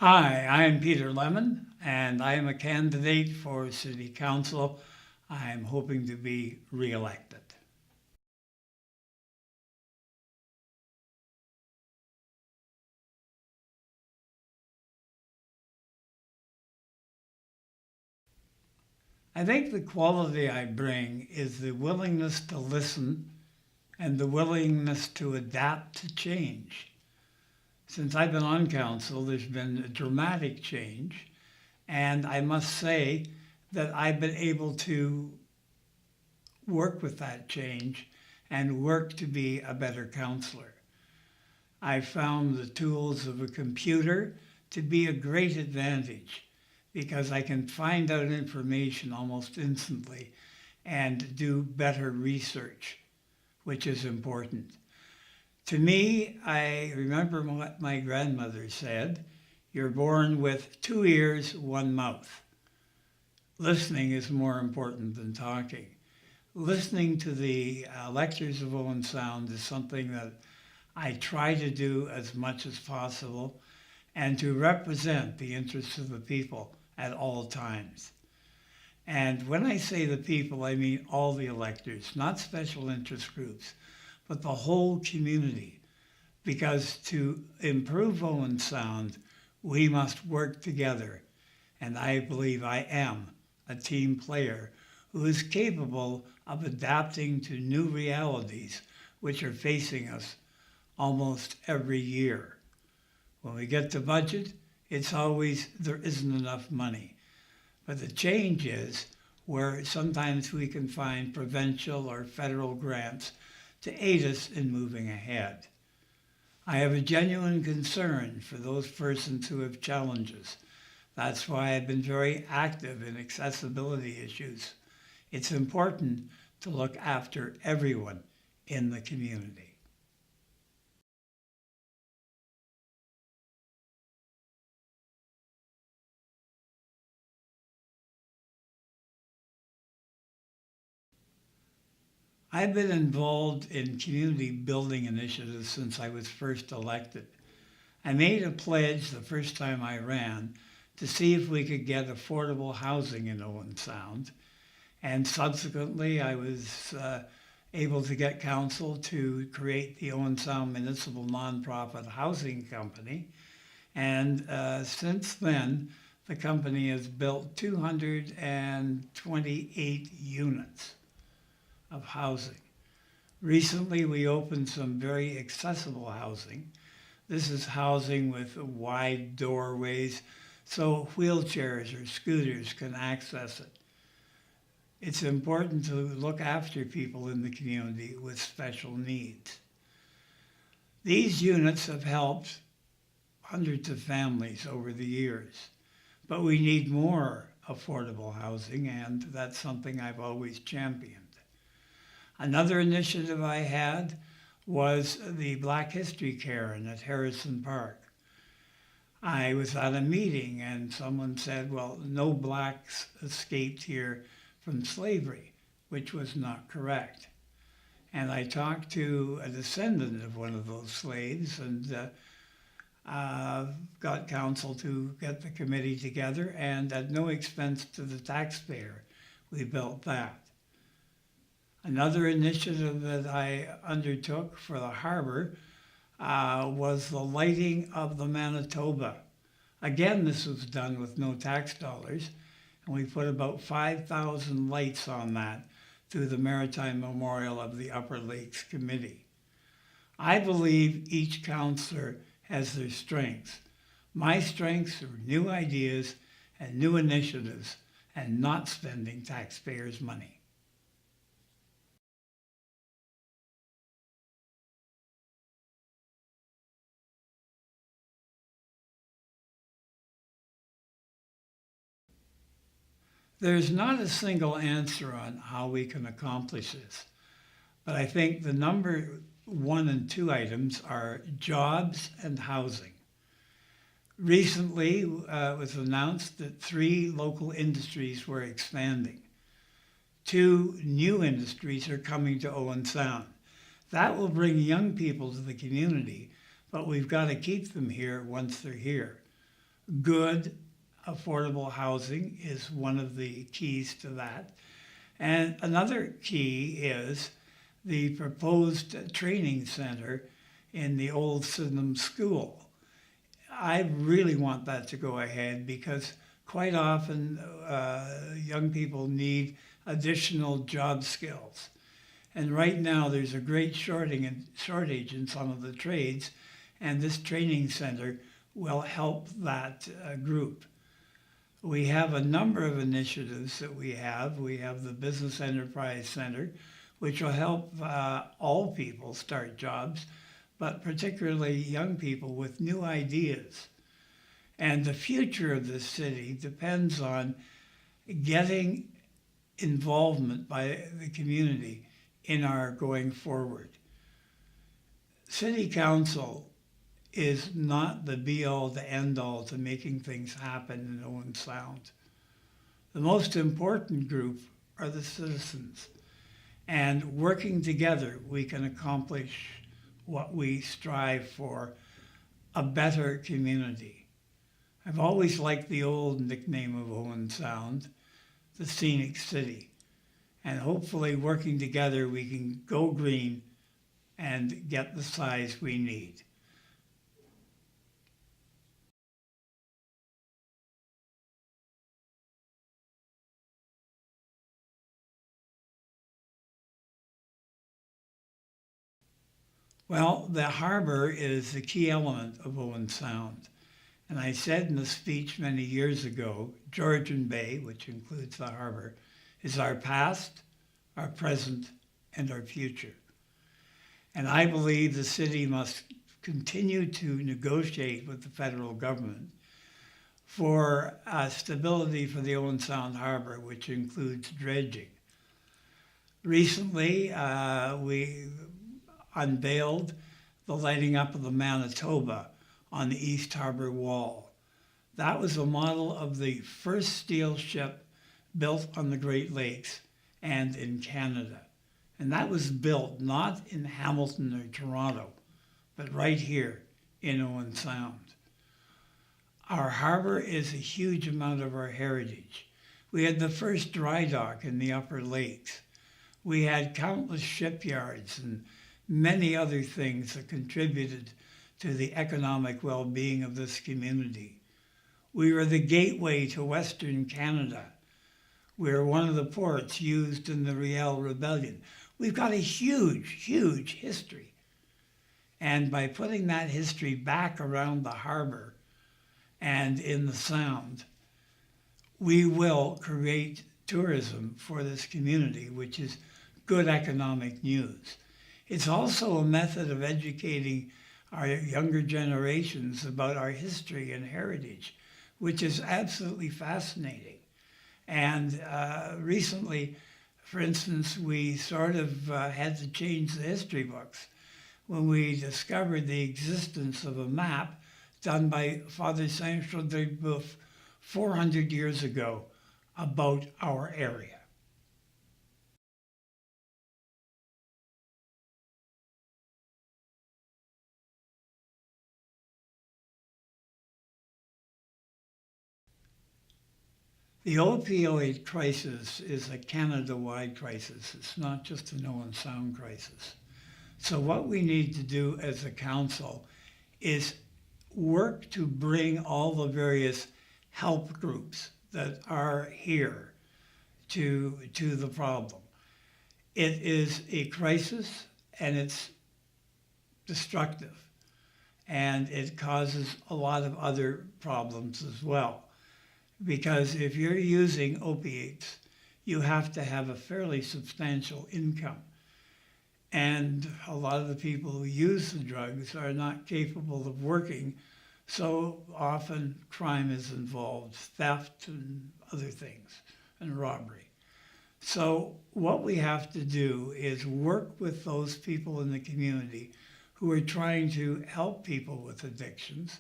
Hi, I'm Peter Lemon, and I am a candidate for City Council. I'm hoping to be re-elected. I think the quality I bring is the willingness to listen and the willingness to adapt to change. Since I've been on council, there's been a dramatic change, and I must say that I've been able to work with that change and work to be a better councillor. I found the tools of a computer to be a great advantage because I can find out information almost instantly and do better research, which is important. To me, I remember what my grandmother said, you're born with 2 ears, 1 mouth. Listening is more important than talking. Listening to the electors of Owen Sound is something that I try to do as much as possible and to represent the interests of the people at all times. And when I say the people, I mean all the electors, not special interest groups, but the whole community. Because to improve Owen Sound, we must work together. And I believe I am a team player who is capable of adapting to new realities which are facing us almost every year. When we get to budget, it's always there isn't enough money. But the change is where sometimes we can find provincial or federal grants to aid us in moving ahead. I have a genuine concern for those persons who have challenges. That's why I've been very active in accessibility issues. It's important to look after everyone in the community. I've been involved in community building initiatives since I was first elected. I made a pledge the first time I ran to see if we could get affordable housing in Owen Sound. And subsequently, I was able to get council to create the Owen Sound Municipal Nonprofit Housing Company. And since then, the company has built 228 units of housing. Recently, we opened some very accessible housing. This is housing with wide doorways so wheelchairs or scooters can access it. It's important to look after people in the community with special needs. These units have helped hundreds of families over the years, but we need more affordable housing, and that's something I've always championed. Another initiative I had was the Black History Cairn at Harrison Park. I was at a meeting and someone said, well, no blacks escaped here from slavery, which was not correct. And I talked to a descendant of one of those slaves and got council to get the committee together, and at no expense to the taxpayer, we built that. Another initiative that I undertook for the harbor was the lighting of the Manitoba. Again, this was done with no tax dollars, and we put about 5,000 lights on that through the Maritime Memorial of the Upper Lakes Committee. I believe each councillor has their strengths. My strengths are new ideas and new initiatives and not spending taxpayers' money. There's not a single answer on how we can accomplish this, but I think the number 1 and 2 items are jobs and housing. Recently, it was announced that 3 local industries were expanding. 2 new industries are coming to Owen Sound. That will bring young people to the community, but we've got to keep them here once they're here. Good affordable housing is one of the keys to that. And another key is the proposed training center in the old Sydenham School. I really want that to go ahead because quite often young people need additional job skills. And right now there's a great shortage in some of the trades, and this training center will help that group. We have a number of initiatives that we have. We have the Business Enterprise Center, which will help all people start jobs, but particularly young people with new ideas. And the future of this city depends on getting involvement by the community in our going forward. City Council is not the be-all to end-all to making things happen in Owen Sound. The most important group are the citizens. And working together, we can accomplish what we strive for, a better community. I've always liked the old nickname of Owen Sound, the scenic city. And hopefully working together, we can go green and get the size we need. Well, the harbor is the key element of Owen Sound. And I said in a speech many years ago, Georgian Bay, which includes the harbor, is our past, our present, and our future. And I believe the city must continue to negotiate with the federal government for stability for the Owen Sound Harbor, which includes dredging. Recently, we unveiled the lighting up of the Manitoba on the East Harbor Wall. That was a model of the first steel ship built on the Great Lakes and in Canada. And that was built not in Hamilton or Toronto, but right here in Owen Sound. Our harbor is a huge amount of our heritage. We had the first dry dock in the Upper Lakes. We had countless shipyards and many other things that contributed to the economic well-being of this community. We were the gateway to Western Canada. We were one of the ports used in the Riel Rebellion. We've got a huge, huge history. And by putting that history back around the harbor and in the Sound, we will create tourism for this community, which is good economic news. It's also a method of educating our younger generations about our history and heritage, which is absolutely fascinating. And recently, for instance, we sort of had to change the history books when we discovered the existence of a map done by Father Saint-Jean-de-Boeuf 400 years ago about our area. The opioid crisis is a Canada-wide crisis. It's not just an Owen Sound crisis. So what we need to do as a council is work to bring all the various help groups that are here to the problem. It is a crisis and it's destructive, and it causes a lot of other problems as well. Because if you're using opiates, you have to have a fairly substantial income. And a lot of the people who use the drugs are not capable of working, so often crime is involved, theft and other things, and robbery. So what we have to do is work with those people in the community who are trying to help people with addictions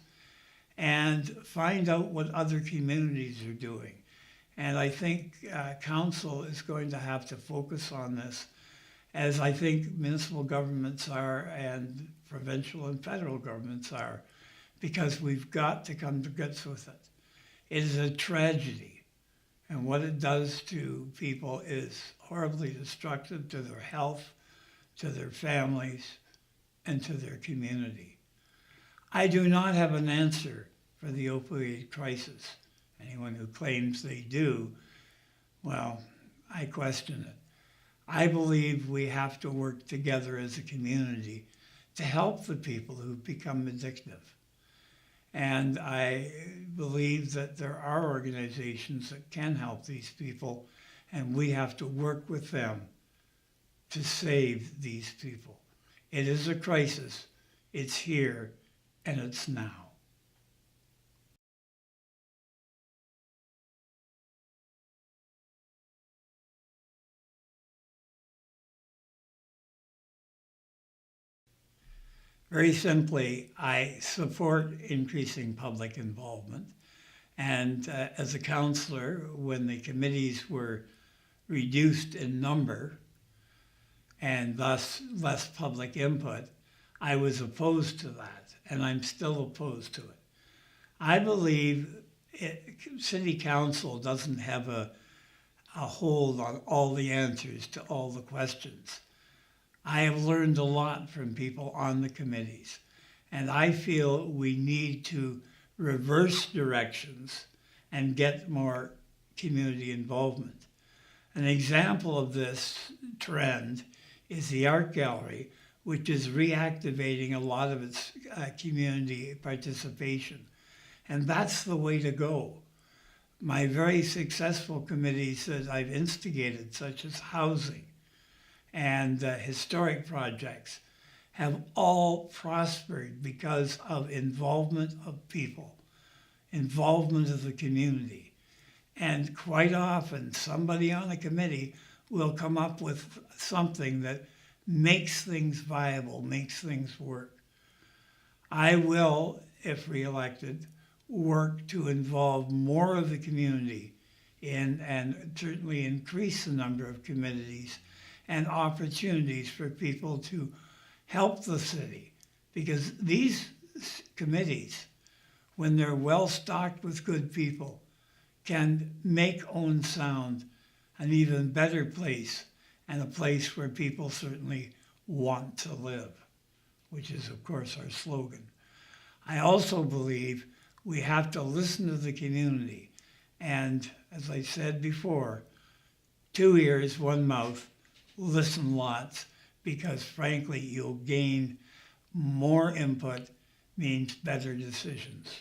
and find out what other communities are doing. And I think council is going to have to focus on this, as I think municipal governments are and provincial and federal governments are, because we've got to come to grips with it. It is a tragedy, and what it does to people is horribly destructive to their health, to their families, and to their community. I do not have an answer for the opioid crisis. Anyone who claims they do, well, I question it. I believe we have to work together as a community to help the people who've become addictive. And I believe that there are organizations that can help these people, and we have to work with them to save these people. It is a crisis. It's here, and it's now. Very simply, I support increasing public involvement. And as a councillor, when the committees were reduced in number and thus less public input, I was opposed to that, and I'm still opposed to it. I believe City Council doesn't have a hold on all the answers to all the questions. I have learned a lot from people on the committees, and I feel we need to reverse directions and get more community involvement. An example of this trend is the art gallery, which is reactivating a lot of its community participation. And that's the way to go. My very successful committees that I've instigated, such as housing and historic projects, have all prospered because of involvement of people, involvement of the community. And quite often, somebody on a committee will come up with something that makes things viable, makes things work. I will, if reelected, work to involve more of the community in and certainly increase the number of committees and opportunities for people to help the city. Because these committees, when they're well stocked with good people, can make Owen Sound an even better place, and a place where people certainly want to live, which is, of course, our slogan. I also believe we have to listen to the community. And as I said before, 2 ears, 1 mouth, listen lots, because frankly, you'll gain more input, means better decisions.